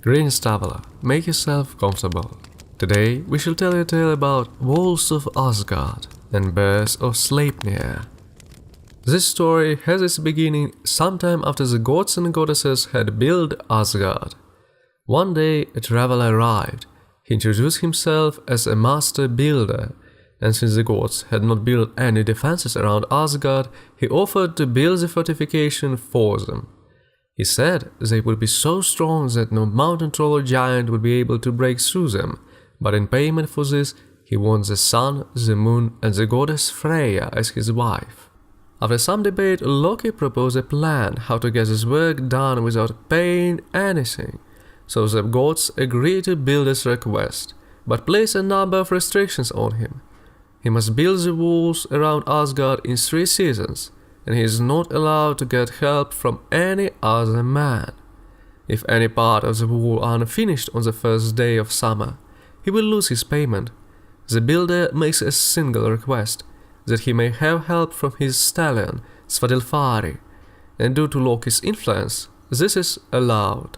Greetings traveler, make yourself comfortable. Today we shall tell you a tale about wolves of Asgard and bears of Sleipnir. This story has its beginning sometime after the gods and goddesses had built Asgard. One day a traveler arrived. He introduced himself as a master builder, and since the gods had not built any defenses around Asgard, he offered to build the fortification for them. He said they would be so strong that no mountain troll or giant would be able to break through them, but in payment for this, he wants the sun, the moon, and the goddess Freya as his wife. After some debate, Loki proposed a plan how to get this work done without paying anything. So the gods agreed to build his request, but placed a number of restrictions on him. He must build the walls around Asgard in 3 seasons, and he is not allowed to get help from any other man. If any part of the wall are unfinished on the first day of summer, he will lose his payment. The builder makes a single request, that he may have help from his stallion, Svadilfari, and due to Loki's influence, this is allowed.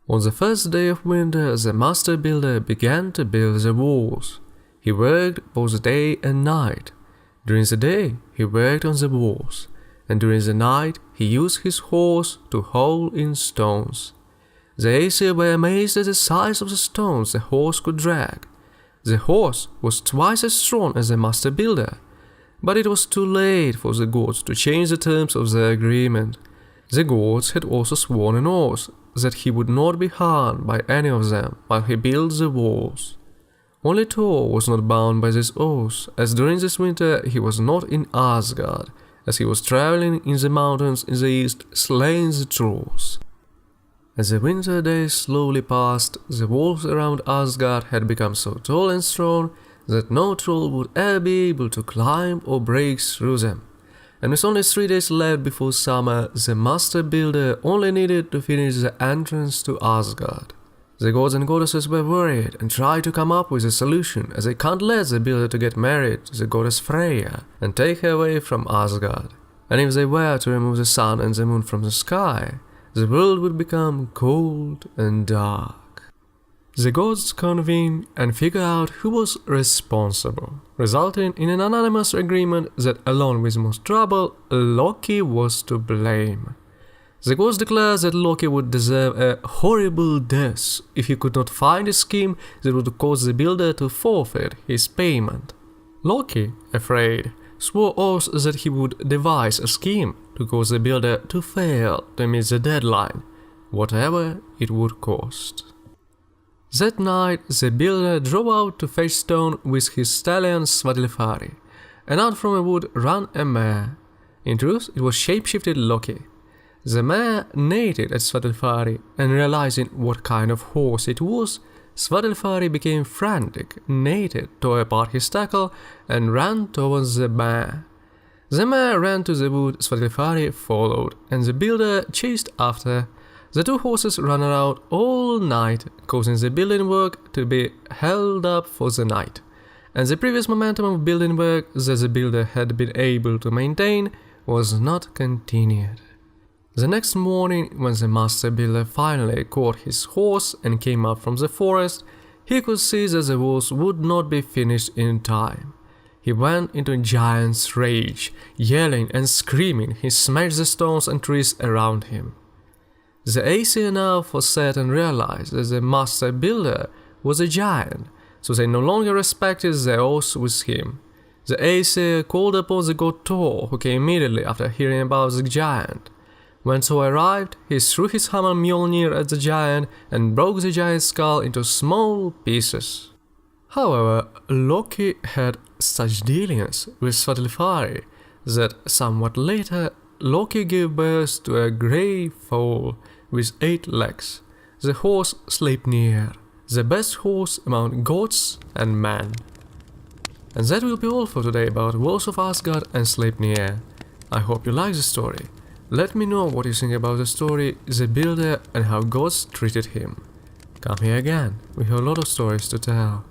On the first day of winter, the master builder began to build the walls. He worked both day and night. During the day, he worked on the walls, and during the night, he used his horse to haul in stones. The Aesir were amazed at the size of the stones the horse could drag. The horse was twice as strong as the master builder, but it was too late for the gods to change the terms of the agreement. The gods had also sworn an oath that he would not be harmed by any of them while he built the walls. Only Thor was not bound by this oath, as during this winter he was not in Asgard, as he was traveling in the mountains in the east, slaying the trolls. As the winter days slowly passed, the walls around Asgard had become so tall and strong that no troll would ever be able to climb or break through them. And with only 3 days left before summer, the master builder only needed to finish the entrance to Asgard. The gods and goddesses were worried and tried to come up with a solution, as they can't let the builder to get married to the goddess Freya and take her away from Asgard. And if they were to remove the sun and the moon from the sky, the world would become cold and dark. The gods convened and figured out who was responsible, resulting in an unanimous agreement that along with most trouble, Loki was to blame. The gods declared that Loki would deserve a horrible death if he could not find a scheme that would cause the builder to forfeit his payment. Loki, afraid, swore oath that he would devise a scheme to cause the builder to fail to meet the deadline, whatever it would cost. That night, the builder drove out to fetch stone with his stallion Svadilfari, and out from a wood ran a mare. In truth, it was shape-shifted Loki. The mare neighed at Svadilfari, and realizing what kind of horse it was, Svadilfari became frantic, neighed, tore apart his tackle, and ran towards the mare. The mare ran to the wood, Svadilfari followed, and the builder chased after. The 2 horses ran around all night, causing the building work to be held up for the night, and the previous momentum of building work that the builder had been able to maintain was not continued. The next morning, when the master builder finally caught his horse and came out from the forest, he could see that the walls would not be finished in time. He went into a giant's rage, yelling and screaming. He smashed the stones and trees around him. The Aesir now for certain realized that the master builder was a giant, so they no longer respected their oath with him. The Aesir called upon the god Thor, who came immediately after hearing about the giant. When Thor arrived, he threw his hammer Mjolnir at the giant and broke the giant's skull into small pieces. However, Loki had such dealings with Svadilfari that somewhat later Loki gave birth to a grey foal with 8 legs, the horse Sleipnir, the best horse among gods and men. And that will be all for today about Wolves of Asgard and Sleipnir. I hope you like the story. Let me know what you think about the story, the builder, and how gods treated him. Come here again, we have a lot of stories to tell.